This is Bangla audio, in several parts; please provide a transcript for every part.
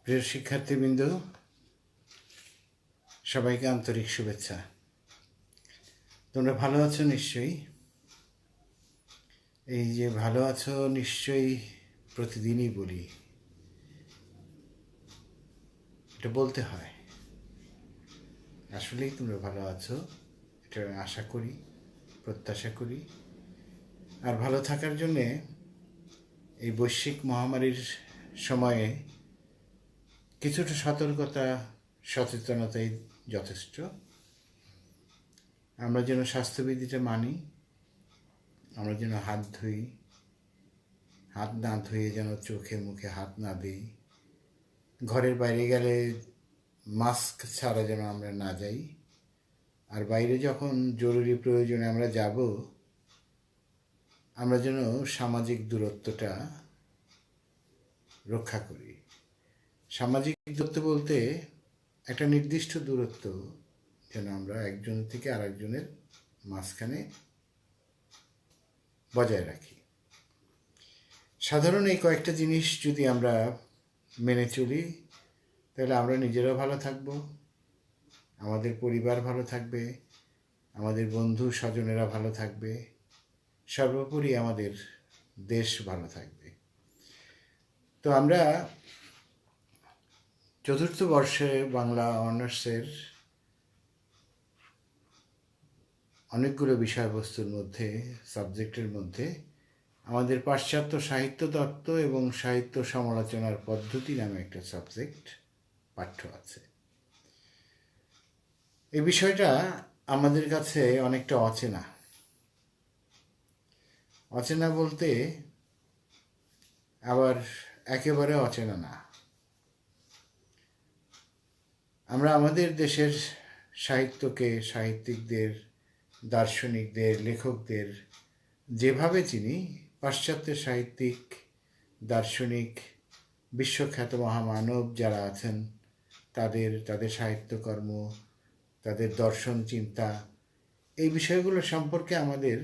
প্রিয় শিক্ষার্থীবৃন্দ, সবাইকে আন্তরিক শুভেচ্ছা। তোমরা ভালো আছো নিশ্চয়ই। এই যে ভালো আছো নিশ্চয়ই প্রতিদিনই বলি, এটা বলতে হয়। আসলেই তোমরা ভালো আছো, এটা আশা করি, প্রত্যাশা করি। আর ভালো থাকার জন্যে এই বৈশ্বিক মহামারীর সময়ে কিছুটা সতর্কতা, সচেতনতাই যথেষ্ট। আমরা যেন স্বাস্থ্যবিধিটা মানি, আমরা যেন হাত ধুই, হাত না ধুয়ে যেন চোখে মুখে হাত না দিই, ঘরের বাইরে গেলে মাস্ক ছাড়া যেন আমরা না যাই, আর বাইরে যখন জরুরি প্রয়োজনে আমরা যাব, আমরা যেন সামাজিক দূরত্বটা রক্ষা করি। সামাজিক দূরত্ব বলতে একটা নির্দিষ্ট দূরত্ব যেন আমরা একজন থেকে আরেকজনের মাঝখানে বজায় রাখি। সাধারণ এই কয়েকটা জিনিস যদি আমরা মেনে চলি, তাহলে আমরা নিজেরাও ভালো থাকবো, আমাদের পরিবার ভালো থাকবে, আমাদের বন্ধু স্বজনেরা ভালো থাকবে, সর্বোপরি আমাদের দেশ ভালো থাকবে। তো আমরা চতুর্থ বর্ষে বাংলা অনার্সের অনেকগুলো বিষয়বস্তুর মধ্যে, সাবজেক্টের মধ্যে আমাদের পাশ্চাত্য সাহিত্য তত্ত্ব এবং সাহিত্য সমালোচনার পদ্ধতি নামে একটা সাবজেক্ট পাঠ্য আছে। এই বিষয়টা আমাদের কাছে অনেকটা অচেনা। অচেনা বলতে আবার একেবারে অচেনা না। আমরা আমাদের দেশের সাহিত্যকে, সাহিত্যিকদের, দার্শনিকদের, লেখকদের যেভাবে চিনি, পাশ্চাত্যের সাহিত্যিক, দার্শনিক, বিশ্বখ্যাত মহামানব যারা আছেন তাদের সাহিত্যকর্ম, তাদের দর্শন চিন্তা, এই বিষয়গুলো সম্পর্কে আমাদের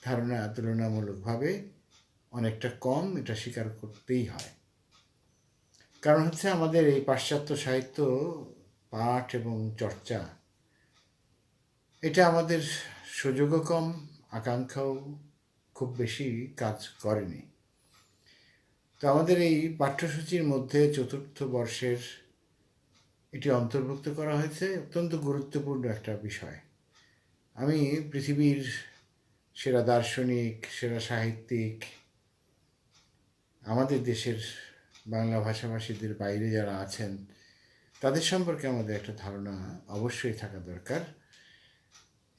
ধারণা তুলনামূলকভাবে অনেকটা কম, এটা স্বীকার করতেই হয়। কারণ হচ্ছে আমাদের এই পাশ্চাত্য সাহিত্য পাঠ এবং চর্চা, এটা আমাদের সুযোগও কম, আকাঙ্ক্ষাও খুব বেশি কাজ করেনি। তো আমাদের এই পাঠ্যসূচির মধ্যে চতুর্থ বর্ষের এটি অন্তর্ভুক্ত করা হয়েছে। অত্যন্ত গুরুত্বপূর্ণ একটা বিষয়। আমি পৃথিবীর সেরা দার্শনিক, সেরা সাহিত্যিক, আমাদের দেশের বাংলা ভাষাভাষীদের বাইরে যারা আছেন তাদের সম্পর্কে আমাদের একটা ধারণা অবশ্যই থাকা দরকার।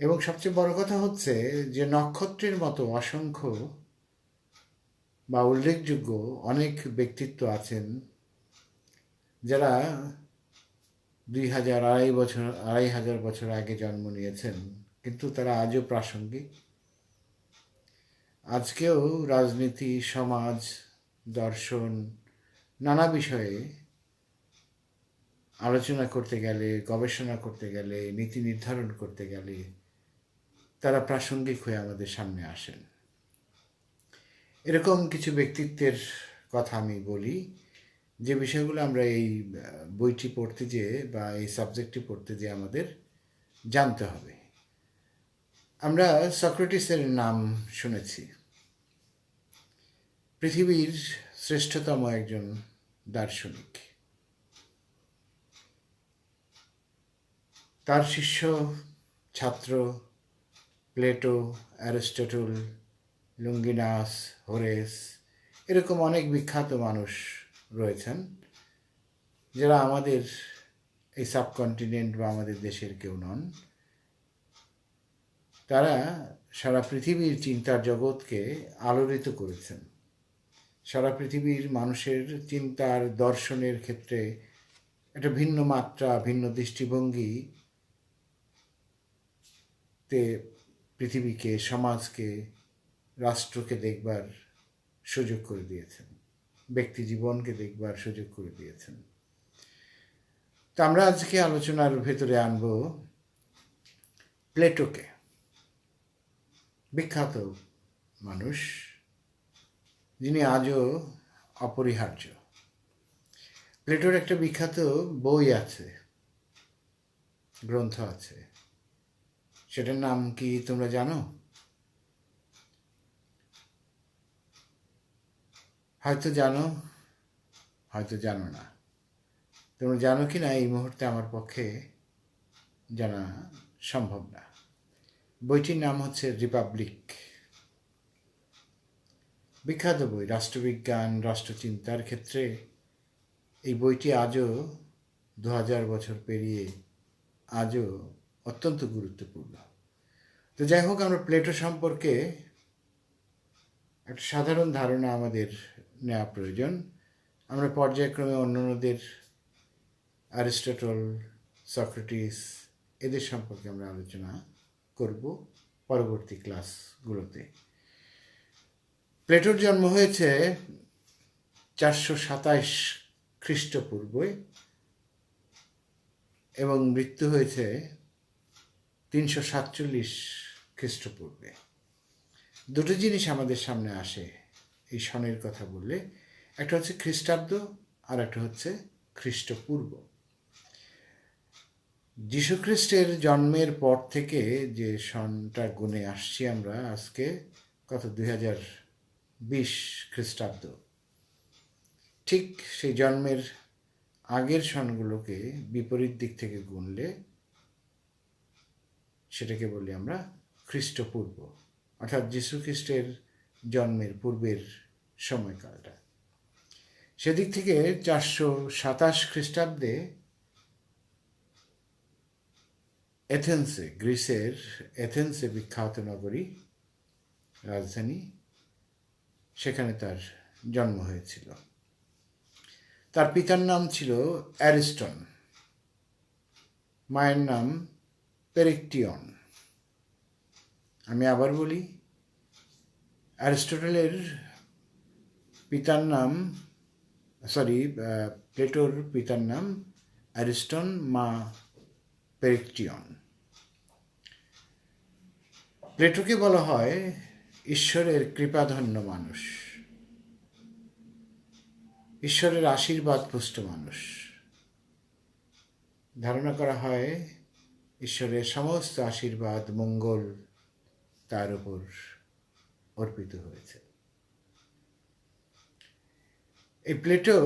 এবং সবচেয়ে বড় কথা হচ্ছে যে নক্ষত্রের মতো অসংখ্য বা উল্লেখযোগ্য অনেক ব্যক্তিত্ব আছেন যারা 2000, 2500 বছর আগে জন্ম নিয়েছেন, কিন্তু তারা আজও প্রাসঙ্গিক। আজকেও রাজনীতি, সমাজ, দর্শন, নানা বিষয়ে আলোচনা করতে গেলে, গবেষণা করতে গেলে, নীতি নির্ধারণ করতে গেলে তারা প্রাসঙ্গিক হয়ে আমাদের সামনে আসেন। এরকম কিছু ব্যক্তিত্বের কথা আমি বলি, যে বিষয়গুলো আমরা এই বইটি পড়তে যেয়ে বা এই সাবজেক্টটি পড়তে যেয়ে আমাদের জানতে হবে। আমরা সক্রেটিসের নাম শুনেছি। পৃথিবীর শ্রেষ্ঠতম একজন দার্শনিক। তার শিষ্য, ছাত্র প্লেটো, অ্যারিস্টটল, লঙ্গিনাস, হোরেস, এরকম অনেক বিখ্যাত মানুষ রয়েছেন যারা আমাদের এই সাবকন্টিনেন্ট বা আমাদের দেশের কেউ নন। তারা সারা পৃথিবীর চিন্তার জগৎকে আলোড়িত করেছেন। সারা পৃথিবীর মানুষের চিন্তার, দর্শনের ক্ষেত্রে একটা ভিন্ন মাত্রা, ভিন্ন দৃষ্টিভঙ্গিতে পৃথিবীকে, সমাজকে, রাষ্ট্রকে দেখবার সুযোগ করে দিয়েছেন, ব্যক্তি জীবনকে দেখবার সুযোগ করে দিয়েছেন। তো আমরা আজকে আলোচনার ভেতরে আনব প্লেটোকে, বিখ্যাত মানুষ যিনি আজও অপরিহার্য। প্লেটোর একটা বিখ্যাত বই আছে, গ্রন্থ আছে, সেটার নাম কি তোমরা জানো? হয়তো জানো, হয়তো জানো না। তোমরা জানো কি না এই মুহূর্তে আমার পক্ষে জানা সম্ভব না। বইটির নাম হচ্ছে রিপাবলিক। বিখ্যাত বই, রাষ্ট্রবিজ্ঞান, রাষ্ট্রচিন্তার ক্ষেত্রে এই বইটি আজও 2000 বছর পেরিয়ে আজও অত্যন্ত গুরুত্বপূর্ণ। তো যাই হোক, আমরা প্লেটো সম্পর্কে একটা সাধারণ ধারণা আমাদের নেওয়া প্রয়োজন। আমরা পর্যায়ক্রমে অন্যান্যদের, অ্যারিস্টটল, সক্রেটিস, এদের সম্পর্কে আমরা আলোচনা করব পরবর্তী ক্লাসগুলোতে। প্লেটোর জন্ম হয়েছে 427 খ্রিস্টপূর্বে এবং মৃত্যু হয়েছে 347 খ্রিস্টপূর্বে। দুটো জিনিস আমাদের সামনে আসে এই সনের কথা বললে, একটা হচ্ছে খ্রিস্টাব্দ আর একটা হচ্ছে খ্রিস্টপূর্ব। যীশুখ্রিস্টের জন্মের পর থেকে যে সনটা গুনে আসছি আমরা আজকে, কত 2020 খ্রিস্টাব্দ, ঠিক সেই জন্মের আগের সনগুলোকে বিপরীত দিক থেকে গুনলে সেটাকে বলি আমরা খ্রিস্টপূর্ব, অর্থাৎ যীশুখ্রিস্টের জন্মের পূর্বের সময়কালটা। সেদিক থেকে 427 খ্রিস্টাব্দে এথেন্সে, গ্রিসের এথেন্সে, বিখ্যাত নগরী, রাজধানী, সেখানে তার জন্ম হয়েছিল। তার পিতার নাম ছিল অ্যারিস্টন, মায়ের নাম পেরিকটিয়ন। আমি আবার বলি, অ্যারিস্টটলের পিতার নাম, প্লেটোর পিতার নাম অ্যারিস্টন, মা পেরিকটিয়ন। প্লেটোকে বলা হয় ঈশ্বরের কৃপাধন্য মানুষ, ঈশ্বরের আশীর্বাদ পুষ্ট মানুষ। ধারণা করা হয় ঈশ্বরের সমস্ত আশীর্বাদ, মঙ্গল তার উপর অর্পিত হয়েছে। এই প্লেটো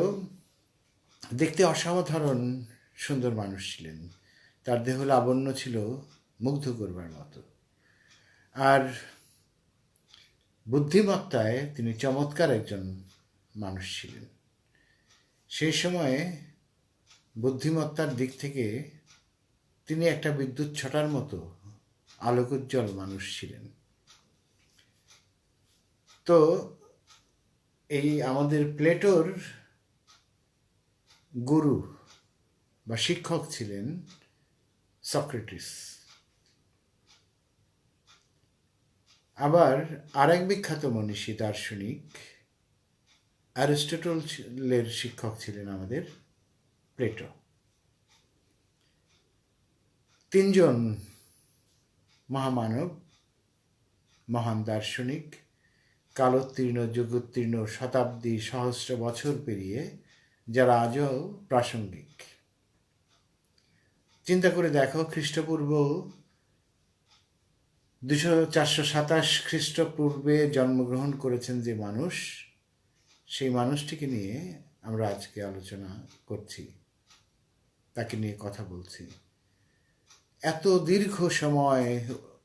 দেখতে অসাধারণ সুন্দর মানুষ ছিলেন। তার দেহ লাবণ্য ছিল মুগ্ধ করবার মতো, আর বুদ্ধিমত্তায় তিনি চমৎকার একজন মানুষ ছিলেন। সেই সময়ে বুদ্ধিমত্তার দিক থেকে তিনি একটা বিদ্যুৎ ছটার মতো আলোকোজ্জ্বল মানুষ ছিলেন। তো এই আমাদের প্লেটোর গুরু বা শিক্ষক ছিলেন সক্রেটিস। আবার আরেক বিখ্যাত মনীষী, দার্শনিক অ্যারিস্টটলের শিক্ষক ছিলেন আমাদের প্লেটো। তিনজন মহামানব, মহান দার্শনিক, কালোত্তীর্ণ, যুগোত্তীর্ণ, শতাব্দী, সহস্র বছর পেরিয়ে যারা আজও প্রাসঙ্গিক। চিন্তা করে দেখো, খ্রিস্টপূর্ব 427 খ্রিস্টপূর্বে জন্মগ্রহণ করেছেন যে মানুষ, সেই মানুষটিকে নিয়ে আমরা আজকে আলোচনা করছি, তাকে নিয়ে কথা বলছি। এত দীর্ঘ সময়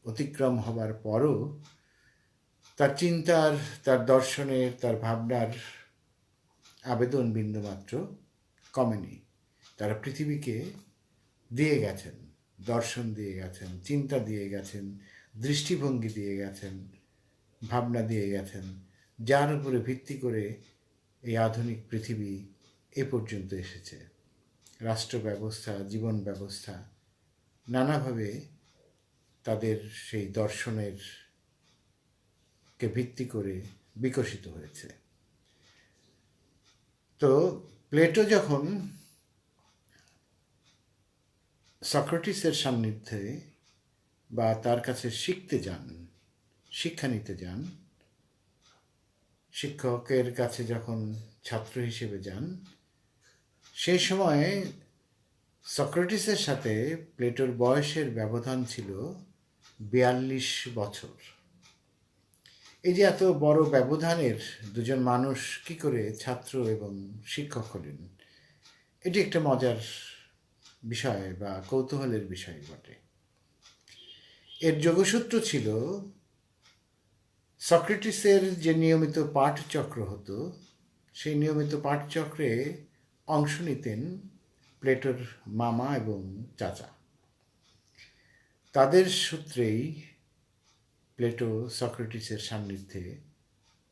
অতিক্রম হবার পরও তার চিন্তার, তার দর্শনের, তার ভাবনার আবেদন বিন্দুমাত্র কমেনি। তারা পৃথিবীকে দিয়ে গেছেন, দর্শন দিয়ে গেছেন, চিন্তা দিয়ে গেছেন, দৃষ্টিভঙ্গি দিয়ে গেছেন, ভাবনা দিয়ে গেছেন, যার উপরে ভিত্তি করে এই আধুনিক পৃথিবী এ পর্যন্ত এসেছে। রাষ্ট্র ব্যবস্থা, জীবন ব্যবস্থা নানাভাবে তাদের সেই দর্শনের কে ভিত্তি করে বিকশিত হয়েছে। তো প্লেটো যখন সক্রেটিসের সান্নিধ্যে বা তার কাছে শিখতে যান, শিক্ষা নিতে যান, শিক্ষকের কাছে যখন ছাত্র হিসেবে যান, সেই সময় সক্রেটিসের সাথে প্লেটোর বয়সের ব্যবধান ছিল 42 বছর। এই যে এত বড় ব্যবধানের দুজন মানুষ কি করে ছাত্র এবং শিক্ষক হলেন, এটি একটা মজার বিষয় বা কৌতূহলের বিষয় বটে। এর যোগসূত্র ছিল সক্রেটিসের যে নিয়মিত পাঠচক্র হতো, সেই নিয়মিত পাঠচক্রে অংশ নিতেন প্লেটোর মামা এবং চাচা। তাদের সূত্রেই প্লেটো সক্রেটিসের সান্নিধ্যে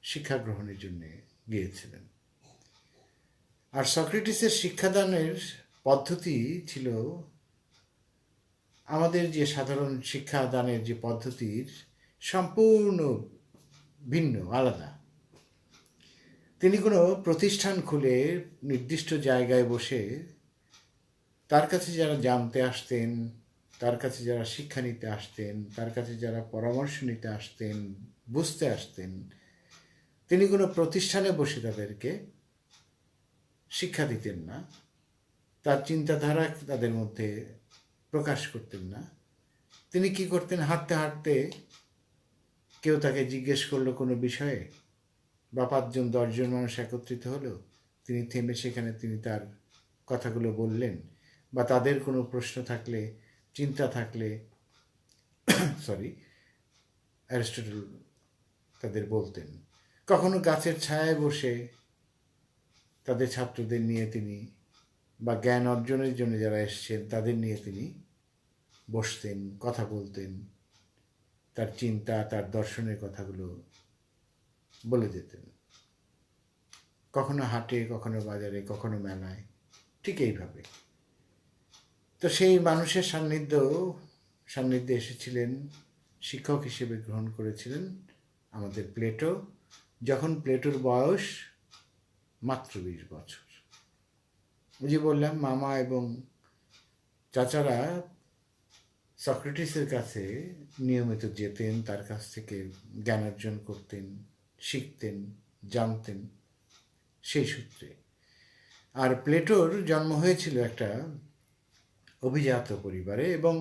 শিক্ষা গ্রহণের জন্য গিয়েছিলেন। আর সক্রেটিসের শিক্ষাদানের পদ্ধতি ছিল আমাদের যে সাধারণ শিক্ষাদানের যে পদ্ধতির সম্পূর্ণ ভিন্ন, আলাদা। তিনি কোনো প্রতিষ্ঠান খুলে নির্দিষ্ট জায়গায় বসে তার কাছে যারা জানতে আসতেন, তার কাছে যারা শিক্ষা নিতে আসতেন, তার কাছে যারা পরামর্শ নিতে আসতেন, বুঝতে আসতেন, তিনি কোনো প্রতিষ্ঠানে বসে তাদেরকে শিক্ষা দিতেন না, তার চিন্তাধারা তাদের মধ্যে প্রকাশ করতেন না। তিনি কি করতেন, হাঁটতে হাঁটতে কেউ তাকে জিজ্ঞেস করলো কোনো বিষয়ে, বা 5-10 মানুষ একত্রিত হলো, তিনি থেমে সেখানে তিনি তার কথাগুলো বললেন, বা তাদের কোনো প্রশ্ন থাকলে, চিন্তা থাকলে অ্যারিস্টটল তাদের বলতেন। কখনো গাছের ছায়ায় বসে তাদের ছাত্রদের নিয়ে তিনি, বা জ্ঞান অর্জনের জন্য যারা এসছেন তাদের নিয়ে তিনি বসতেন, কথা বলতেন, তার চিন্তা, তার দর্শনের কথাগুলো বলে যেতেন। কখনো হাটে, কখনো বাজারে, কখনো মেলায়, ঠিক এইভাবে। তো সেই মানুষের সান্নিধ্যে এসেছিলেন, শিক্ষক হিসেবে গ্রহণ করেছিলেন আমাদের প্লেটো, যখন প্লেটোর বয়স মাত্র 20 বছর। ওই যে বললাম, মামা এবং চাচারা সক্রেটিসের কাছে নিয়মিত যেতেন, তার কাছ থেকে জ্ঞান অর্জন করতেন, শিখতেন, জানতেন সেই সূত্রে। আর প্লেটোর জন্ম হয়েছিল একটা অভিজাত পরিবারে, এবং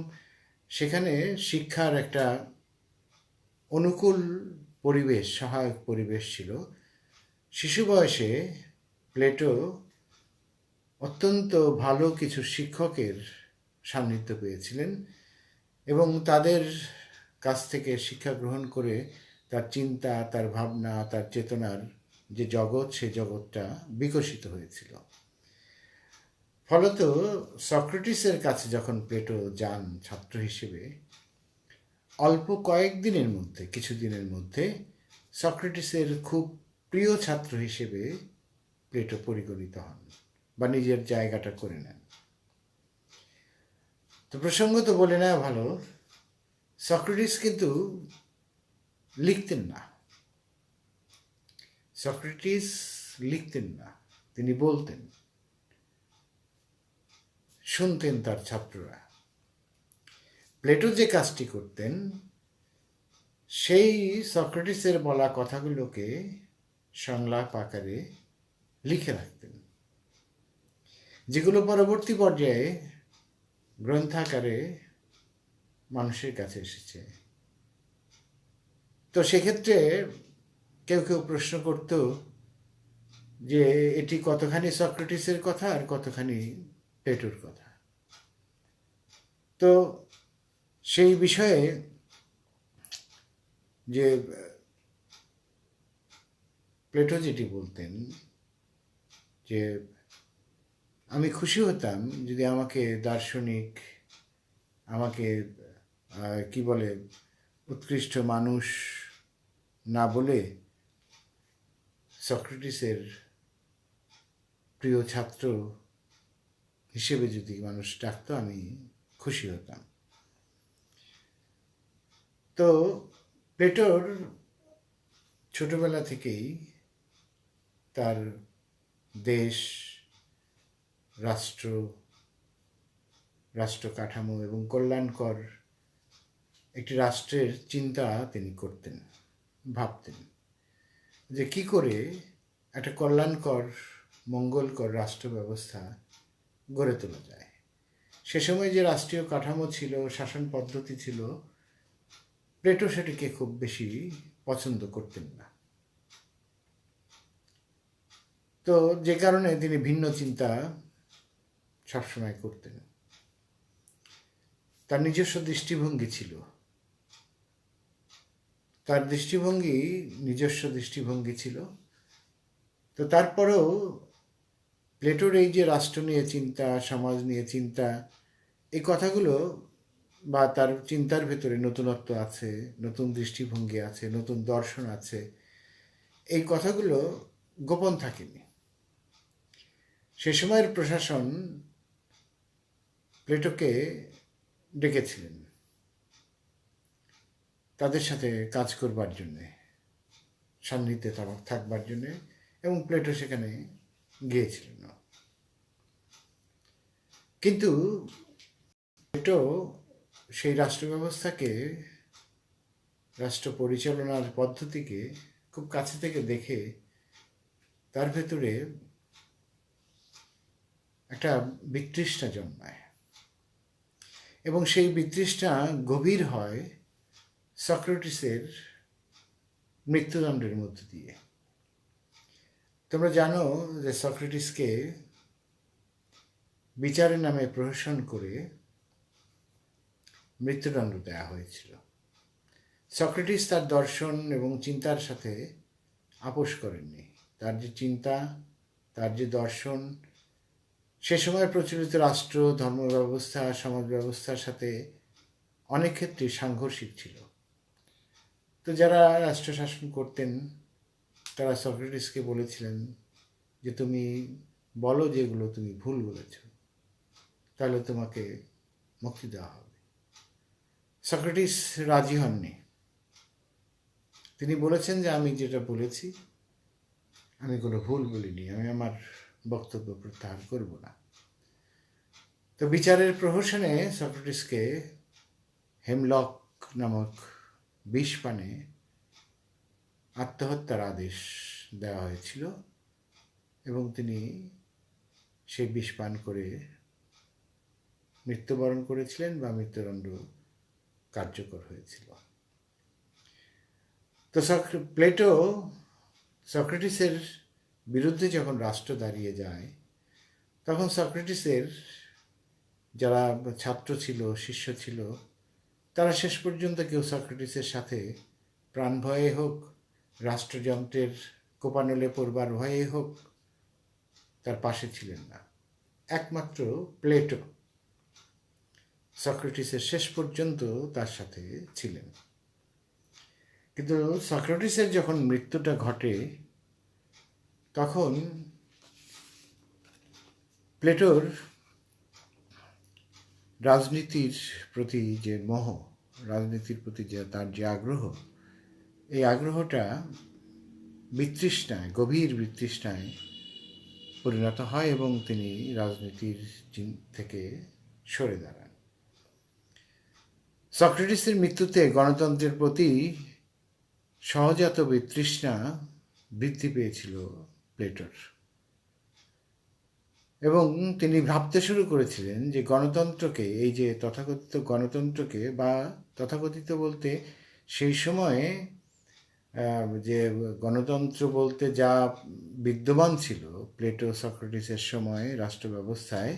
সেখানে শিক্ষার একটা অনুকূল পরিবেশ, সহায়ক পরিবেশ ছিল। শিশু বয়সে প্লেটো অত্যন্ত ভালো কিছু শিক্ষকের সান্নিধ্য পেয়েছিলেন, এবং তাদের কাছ থেকে শিক্ষা গ্রহণ করে তার চিন্তা, তার ভাবনা, তার চেতনার যে জগৎ, সে জগৎটা বিকশিত হয়েছিল। ফলত সক্রেটিসের কাছে যখন প্লেটো যান ছাত্র হিসেবে, অল্প কয়েকদিনের মধ্যে, কিছুদিনের মধ্যে সক্রেটিসের খুব প্রিয় ছাত্র হিসেবে প্লেটো পরিগণিত হন, বা নিজের জায়গাটা করে নেন। তো প্রসঙ্গত বলে নেওয়া ভালো, সক্রেটিস কিন্তু লিখতেন না। সক্রেটিস লিখতেন না, তিনি বলতেন, শুনতেন তার ছাত্ররা। প্লেটো যে কাজটি করতেন, সেই সক্রেটিসের বলা কথাগুলোকে সংলাপ আকারে লিখে রাখতেন, যেগুলো পরবর্তী পর্যায়ে গ্রন্থাকারে মানুষের কাছে এসেছে। তো সেক্ষেত্রে কেউ কেউ প্রশ্ন করত যে এটি কতখানি সক্রেটিসের কথা আর কতখানি প্লেটোর কথা। তো সেই বিষয়ে যে প্লেটো যেটি বলতেন, যে আমি খুশি হতাম যদি আমাকে দার্শনিক, আমাকে কি বলে, উৎকৃষ্ট মানুষ না বলে সক্রেটিসের প্রিয় ছাত্র হিসেবে যদি মানুষ ডাকতো, আমি খুশি হতাম। তো প্লেটোর ছোটবেলা থেকেই তার দেশ, রাষ্ট্র কাঠামো এবং কল্যাণকর একটি রাষ্ট্রের চিন্তা তিনি করতেন, ভাবতেন যে কি করে একটা কল্যাণকর, মঙ্গলকর রাষ্ট্র ব্যবস্থা গড়ে তোলা যায়। সে সময় যে রাষ্ট্রীয় কাঠামো ছিল, শাসন পদ্ধতি ছিল, প্লেটো সেটিকে খুব বেশি পছন্দ করতেন না। তো যে কারণে তিনি ভিন্ন চিন্তা সবসময় করতেন। তার নিজস্ব দৃষ্টিভঙ্গি ছিল, তার দৃষ্টিভঙ্গি নিজস্ব দৃষ্টিভঙ্গি ছিল। তো তারপরেও প্লেটোর এই যে রাষ্ট্র নিয়ে চিন্তা, সমাজ নিয়ে চিন্তা, এই কথাগুলো বা তার চিন্তার ভেতরে নতুনত্ব আছে, নতুন দৃষ্টিভঙ্গি আছে, নতুন দর্শন আছে, এই কথাগুলো গোপন থাকেনি। সে সময়ের প্রশাসন প্লেটোকে ডেকেছিলেন তাদের সাথে কাজ করবার জন্যে, সান্নিধ্যে থাকবার জন্যে, এবং প্লেটো সেখানে গিয়েছিলেন। কিন্তু প্লেটো সেই রাষ্ট্র ব্যবস্থাকে, রাষ্ট্র পরিচালনার পদ্ধতিকে খুব কাছে থেকে দেখে তার ভেতরে একটা বিতৃষ্ণা জন্মায়, এবং সেই বিতৃষ্ণা গভীর হয় সক্রেটিসের মৃত্যুদণ্ডের মধ্য দিয়ে। তোমরা জানো যে সক্রেটিসকে বিচারের নামে প্রহসন করে মৃত্যুদণ্ড দেওয়া হয়েছিল। সক্রেটিস তার দর্শন এবং চিন্তার সাথে আপোষ করেননি। তার যে চিন্তা, তার যে দর্শন, সে সময় প্রচলিত রাষ্ট্র, ধর্ম ব্যবস্থা, সমাজ ব্যবস্থার সাথে অনেক ক্ষেত্রে সাংঘর্ষিক ছিল। তো যারা রাষ্ট্র শাসন করতেন তারা সক্রেটিসকে বলেছিলেন যে তুমি বলো যেগুলো তুমি ভুল বলেছ, তাহলে তোমাকে মুক্তি দেওয়া হবে। সক্রেটিস রাজি হননি। তিনি বলেছেন যে আমি যেটা বলেছি, আমি কোনো ভুল বলিনি, আমি আমার বক্তব্য প্রত্যাহার করব না। তো বিচারের প্রহসনে সক্রেটিসকে হেমলক নামক বিষ পানে আত্মহত্যার আদেশ দেওয়া হয়েছিল, এবং তিনি সেই বিষ পান করে মৃত্যুবরণ করেছিলেন বা মৃত্যুদণ্ড কার্যকর হয়েছিল। তো প্লেটো সক্রেটিসের বিরুদ্ধে যখন রাষ্ট্র দাঁড়িয়ে যায়, তখন সক্রেটিসের যারা ছাত্র ছিল, শিষ্য ছিল, তারা শেষ পর্যন্ত কেউ সক্রেটিসের সাথে প্রাণ ভয়ে হোক, রাষ্ট্রযন্ত্রের কোপানলে পড়বার ভয়ে হোক, তার পাশে ছিলেন না। একমাত্র প্লেটো সক্রেটিসের শেষ পর্যন্ত তার সাথে ছিলেন। কিন্তু সক্রেটিসের যখন মৃত্যুটা ঘটে, তখন প্লেটোর রাজনীতির প্রতি যে মোহ, রাজনীতির প্রতি যে তার যে আগ্রহ, এই আগ্রহটা বিতৃষ্ণায়, গভীর বিতৃষ্ণায় পরিণত হয়, এবং তিনি রাজনীতির থেকে সরে দাঁড়ান। সক্রেটিসের মৃত্যুতে গণতন্ত্রের প্রতি সহজাত বিতৃষ্ণা বৃদ্ধি পেয়েছিল প্লেটোর, এবং তিনি ভাবতে শুরু করেছিলেন যে গণতন্ত্রকে, এই যে তথাকথিত গণতন্ত্রকে, বা তথাকথিত বলতে সেই সময়ে যে গণতন্ত্র বলতে যা বিদ্যমান ছিল প্লেটো সক্রেটিসের সময় রাষ্ট্র ব্যবস্থায়,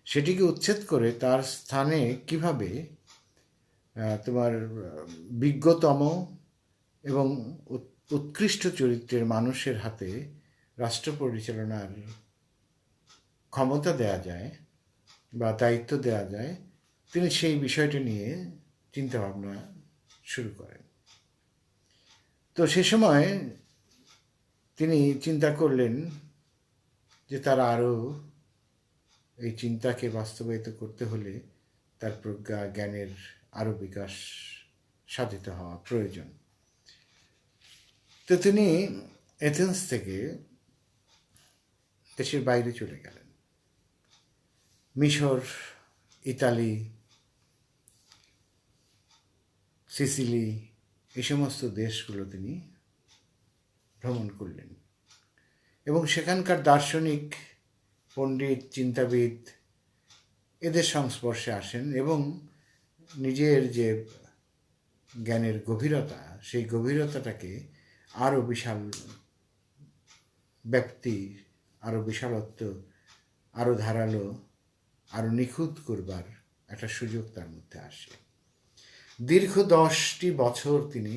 সেটিকে উচ্ছেদ করে তার স্থানে কিভাবে তোমার বিজ্ঞতম এবং উৎকৃষ্ট চরিত্রের মানুষের হাতে রাষ্ট্র পরিচালনার ক্ষমতা দেয়া যায় বা দায়িত্ব দেয়া যায়, তিনি সেই বিষয়টা নিয়ে চিন্তাভাবনা শুরু করেন। তো সে সময় তিনি চিন্তা করলেন যে তার আরও এই চিন্তাকে বাস্তবায়িত করতে হলে তার প্রজ্ঞা, জ্ঞানের আরও বিকাশ সাধিত হওয়া প্রয়োজন। তো তিনি এথেন্স থেকে দেশের বাইরে চলে গেলেন। মিশর, ইতালি, সিসিলি, এই সমস্ত দেশগুলো তিনি ভ্রমণ করলেন, এবং সেখানকার দার্শনিক পণ্ডিত, চিন্তাবিদ এদের সংস্পর্শে আসেন এবং নিজের যে জ্ঞানের গভীরতা, সেই গভীরতাটাকে আরও বিশাল ব্যাপ্তি, আরও বিশালত্ব, আরও ধারালো, আরও নিখুঁত করবার একটা সুযোগ তার মধ্যে আসে। দীর্ঘ 10টি বছর তিনি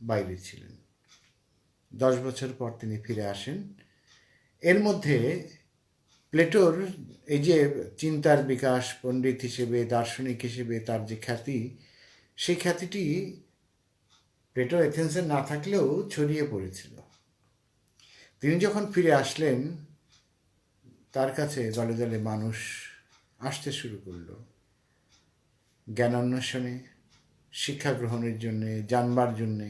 বাইরে ছিলেন। 10 বছর পর তিনি ফিরে আসেন। এর মধ্যে প্লেটোর এই যে চিন্তার বিকাশ, পণ্ডিত হিসেবে, দার্শনিক হিসেবে তার যে খ্যাতি, সেই খ্যাতিটি প্লেটো এথেন্সে না থাকলেও ছড়িয়ে পড়েছিল। তিনি যখন ফিরে আসলেন, তার কাছে দলে দলে মানুষ আসতে শুরু করলো জ্ঞান অন্বেষণে, শিক্ষা গ্রহণের জন্যে, জানবার জন্যে,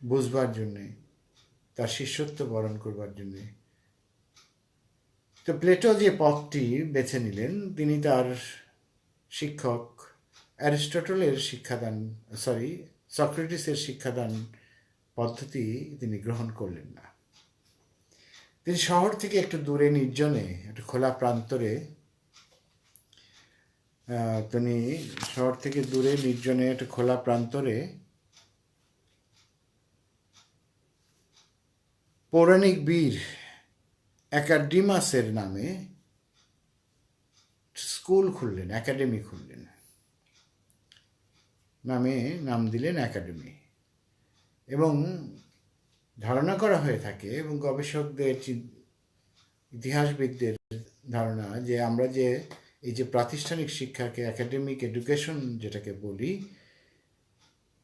বুঝবার জন্যে, তার শিষ্যত্ব বরণ করবার জন্যে। তো প্লেটো যে পথটি বেছে নিলেন, তিনি তার শিক্ষক অ্যারিস্টটলের সক্রেটিসের শিক্ষাদান পদ্ধতি তিনি গ্রহণ করলেন না। তিনি শহর থেকে একটু দূরে নির্জনে, একটু খোলা প্রান্তরে, একটু খোলা প্রান্তরে পৌরাণিক বীর অ্যাকাডিমাসের নামে স্কুল খুললেন, একাডেমি খুললেন, নাম দিলেন একাডেমি। এবং ধারণা করা হয়ে থাকে, এবং গবেষকদের, ইতিহাসবিদদের ধারণা, যে আমরা যে এই যে প্রাতিষ্ঠানিক শিক্ষাকে, একাডেমিক এডুকেশন যেটাকে বলি,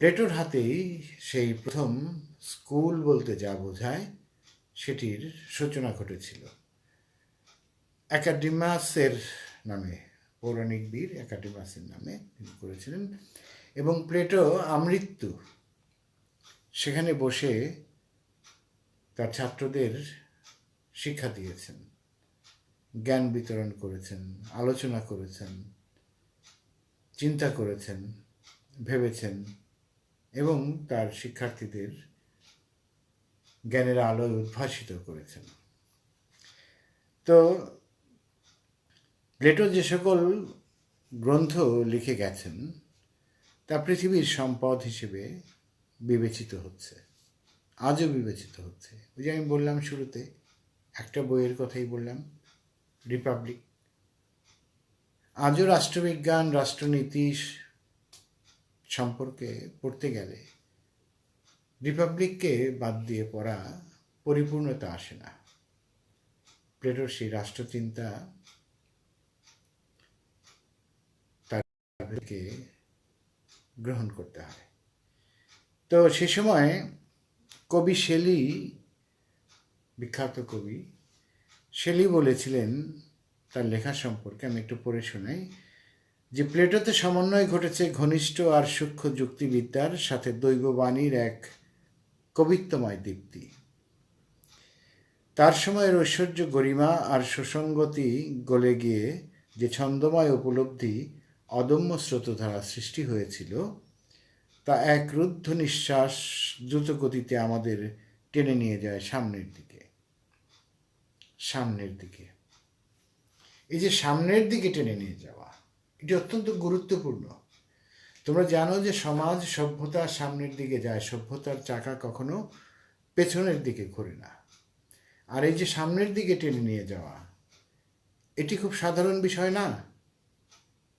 প্লেটোর হাতেই সেই প্রথম স্কুল বলতে যা বোঝায় সেটির সূচনা ঘটেছিল। অ্যাকাডিমাসের নামে, পৌরাণিক বীর অ্যাকাডিমাসের নামে তিনি করেছিলেন। এবং প্লেটো আমৃত্যু সেখানে বসে তার ছাত্রদের শিক্ষা দিয়েছেন, জ্ঞান বিতরণ করেছেন, আলোচনা করেছেন, চিন্তা করেছেন, ভেবেছেন, এবং তার শিক্ষার্থীদের জ্ঞানের আলোয় উদ্ভাসিত করেছেন। তো প্লেটো যে সকল গ্রন্থ লিখে গেছেন তা পৃথিবীর সম্পদ হিসেবে বিবেচিত হচ্ছে, আজও বিবেচিত হচ্ছে। ওই যে আমি বললাম শুরুতে, একটা বইয়ের কথাই বললাম, রিপাবলিক। আজও রাষ্ট্রবিজ্ঞান, রাষ্ট্রনীতি সম্পর্কে পড়তে গেলে রিপাবলিককে বাদ দিয়ে পড়া পরিপূর্ণতা আসে না। প্লেটোর সেই রাষ্ট্রচিন্তা তাদেরকে গ্রহণ করতে হয়। তো সে সময় কবি শেলি, বিখ্যাত কবি শেলি বলেছিলেন তার লেখা সম্পর্কে, আমি একটু পড়ে শোনাই, যে প্লেটোতে সমন্বয় ঘটেছে ঘনিষ্ঠ আর সূক্ষ্ম যুক্তিবিদ্যার সাথে দৈববাণীর এক কবিত্বময় দীপ্তি। তার সময়ের ঐশ্বর্য, গরিমা আর সুসঙ্গতি গলে গিয়ে যে ছন্দময় উপলব্ধি, অদম্য স্রোতধারা সৃষ্টি হয়েছিল, তা এক রুদ্ধ নিঃশ্বাস দ্রুত গতিতে আমাদের টেনে নিয়ে যায় সামনের দিকে। এই যে সামনের দিকে টেনে নিয়ে যাওয়া, এটি অত্যন্ত গুরুত্বপূর্ণ। তোমরা জানো যে সমাজ, সভ্যতা সামনের দিকে যায়, সভ্যতার চাকা কখনো পেছনের দিকে ঘোরে না। আর এই যে সামনের দিকে টেনে নিয়ে যাওয়া, এটি খুব সাধারণ বিষয় না,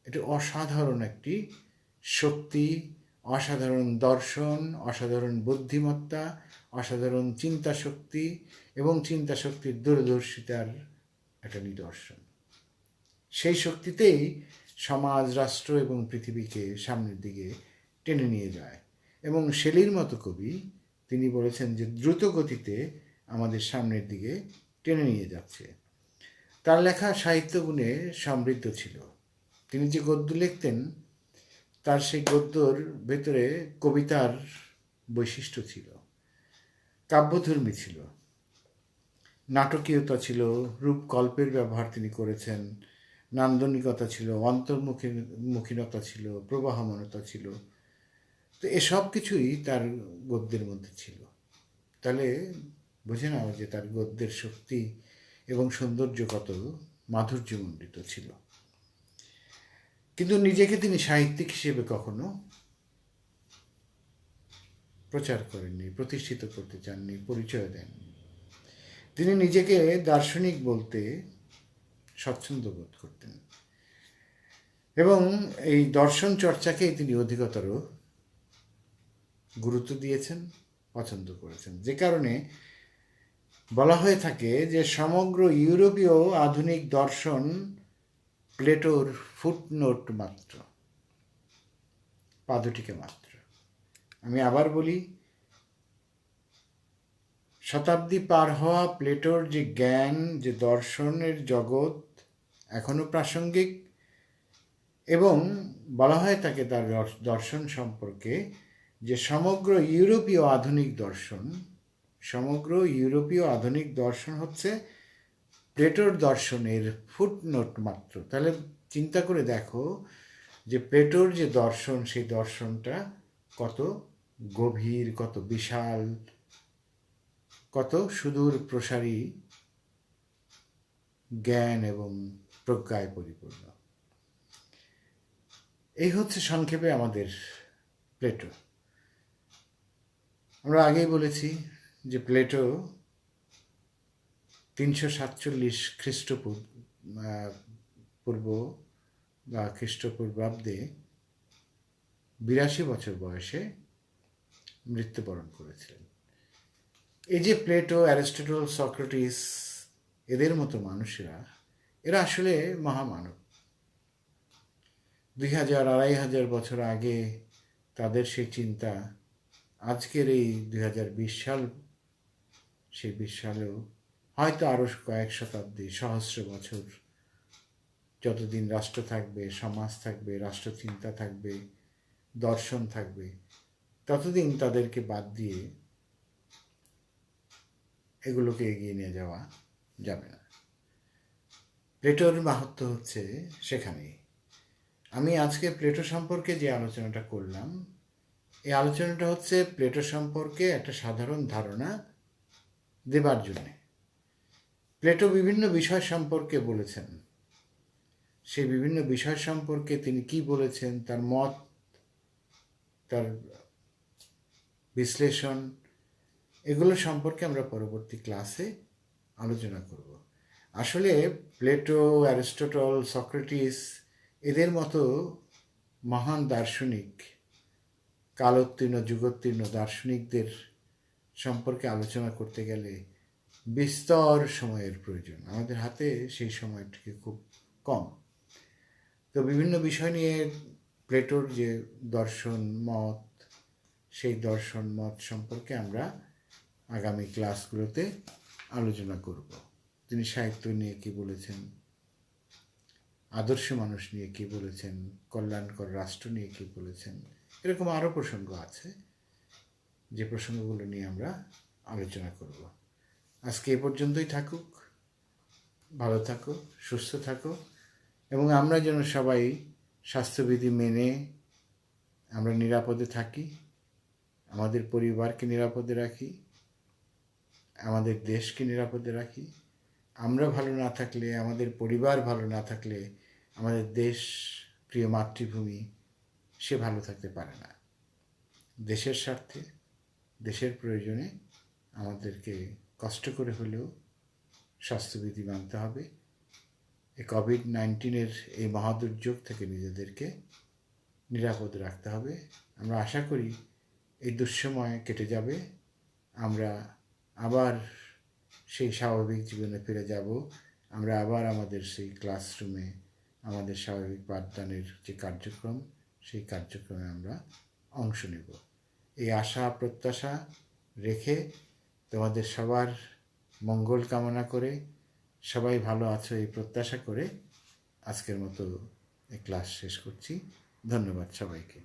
এটি অসাধারণ একটি শক্তি, অসাধারণ দর্শন, অসাধারণ বুদ্ধিমত্তা, অসাধারণ চিন্তা শক্তি এবং চিন্তা শক্তির দূরদর্শিতার একটা নিদর্শন। সেই শক্তিতেই সমাজ, রাষ্ট্র এবং পৃথিবীকে সামনের দিকে টেনে নিয়ে যায়। এবং শেলির মতো কবি তিনি বলেছেন যে দ্রুত গতিতে আমাদের সামনের দিকে টেনে নিয়ে যাচ্ছে। তার লেখা সাহিত্য গুণে সমৃদ্ধ ছিল। তিনি যে গদ্য লিখতেন, তার সেই গদ্যর ভেতরে কবিতার বৈশিষ্ট্য ছিল, কাব্যধর্মী ছিল, নাটকীয়তা ছিল, রূপকল্পের ব্যবহার তিনি করেছেন, নান্দনিকতা ছিল, অন্তর্মুখীনতা ছিল, প্রবাহমানতা ছিল। তো এসব কিছুই তার গদ্যের মধ্যে ছিল। তাহলে বুঝে নাও যে তার গদ্যের শক্তি এবং সৌন্দর্য কত মাধুর্যমণ্ডিত ছিল। কিন্তু নিজেকে তিনি সাহিত্যিক হিসেবে কখনো প্রচার করেননি, প্রতিষ্ঠিত করতে চাননি, পরিচয় দেননি। তিনি নিজেকে দার্শনিক বলতে স্বচ্ছন্দ বোধ করতেন এবং এই দর্শন চর্চাকেই তিনি অধিকতর গুরুত্ব দিয়েছেন, পছন্দ করেছেন। যে কারণে বলা হয়ে থাকে যে সমগ্র ইউরোপীয় আধুনিক দর্শন প্লেটোর ফুটনোট মাত্র, পাদটীকা মাত্র। আমি আবার বলি, শতাব্দী পার হওয়া প্লেটোর যে জ্ঞান, যে দর্শনের জগৎ এখনো প্রাসঙ্গিক, এবং বলা হয় তাকে তার দর্শন সম্পর্কে যে সমগ্র ইউরোপীয় আধুনিক দর্শন, সমগ্র ইউরোপীয় আধুনিক দর্শন হচ্ছে প্লেটোর দর্শনের ফুটনোট মাত্র। তাহলে চিন্তা করে দেখো যে প্লেটোর যে দর্শন, সেই দর্শনটা কত গভীর, কত বিশাল, কত সুদূর প্রসারী জ্ঞান এবং প্রজ্ঞায় পরিপূর্ণ। এই হচ্ছে সংক্ষেপে আমাদের প্লেটো। আমরা আগেই বলেছি যে প্লেটো 347 খ্রিস্টপূর্ব বা খ্রিস্টপূর্বাব্দে 82 বছর বয়সে মৃত্যুবরণ করেছিলেন। এই যে প্লেটো, অ্যারিস্টটল, সক্রেটিস, এদের মতো মানুষেরা, এরা আসলে মহামানব। 2000-2500 বছর আগে তাদের সেই চিন্তা আজকের এই 2020 সাল, সেই 20 সালেও হয়তো আরও কয়েক শতাব্দী, সহস্র বছর, যতদিন রাষ্ট্র থাকবে, সমাজ থাকবে, রাষ্ট্রচিন্তা থাকবে, দর্শন থাকবে, ততদিন তাদেরকে বাদ দিয়ে এগুলোকে এগিয়ে নিয়ে যাওয়া যাবে না। প্লেটোর মাহাত্ম্য হচ্ছে সেখানেই। আমি আজকে প্লেটো সম্পর্কে যে আলোচনাটা করলাম, এই আলোচনাটা হচ্ছে প্লেটো সম্পর্কে একটা সাধারণ ধারণা দেবার জন্যে। প্লেটো বিভিন্ন বিষয় সম্পর্কে বলেছেন, সেই বিভিন্ন বিষয় সম্পর্কে তিনি কি বলেছেন, তার মত, তার বিশ্লেষণ, এগুলো সম্পর্কে আমরা পরবর্তী ক্লাসে আলোচনা করব। আসলে প্লেটো, অ্যারিস্টটল, সক্রেটিস, এদের মতো মহান দার্শনিক, কালোত্তীর্ণ, যুগোত্তীর্ণ দার্শনিকদের সম্পর্কে আলোচনা করতে গেলে বিস্তর সময়ের প্রয়োজন। আমাদের হাতে সেই সময়টিকে খুব কম। তো বিভিন্ন বিষয় নিয়ে প্লেটোর যে দর্শন মত, সেই দর্শন মত সম্পর্কে আমরা আগামী ক্লাসগুলোতে আলোচনা করব। তিনি সাহিত্য নিয়ে কী বলেছেন, আদর্শ মানুষ নিয়ে কী বলেছেন, কল্যাণকর রাষ্ট্র নিয়ে কী বলেছেন, এরকম আরও প্রসঙ্গ আছে, যে প্রসঙ্গগুলো নিয়ে আমরা আলোচনা করব। আজকে এ পর্যন্তই থাকুক। ভালো থাকো, সুস্থ থাকো, এবং আমরা যেন সবাই স্বাস্থ্যবিধি মেনে আমরা নিরাপদে থাকি, আমাদের পরিবারকে নিরাপদে রাখি, আমাদের দেশকে নিরাপদে রাখি। আমরা ভালো না থাকলে, আমাদের পরিবার ভালো না থাকলে, আমাদের দেশ, প্রিয় মাতৃভূমি, সে ভালো থাকতে পারে না। দেশের স্বার্থে, দেশের প্রয়োজনে আমাদেরকে কষ্ট করে হলেও স্বাস্থ্যবিধি মানতে হবে। এই কোভিড-19 এই মহাদুর্যোগ থেকে নিজেদেরকে নিরাপদ রাখতে হবে। আমরা আশা করি এই দুঃসময় কেটে যাবে, আমরা আবার সেই স্বাভাবিক জীবনে ফিরে যাব। আমরা আবার আমাদের সেই ক্লাসরুমে আমাদের স্বাভাবিক পাঠদানের যে কার্যক্রম, সেই কার্যক্রমে আমরা অংশ নেব। এই আশা প্রত্যাশা রেখে, তোমাদের সবার মঙ্গল কামনা করে, সবাই ভালো আছো এই প্রত্যাশা করে আজকের মতো এই ক্লাস শেষ করছি। ধন্যবাদ সবাইকে।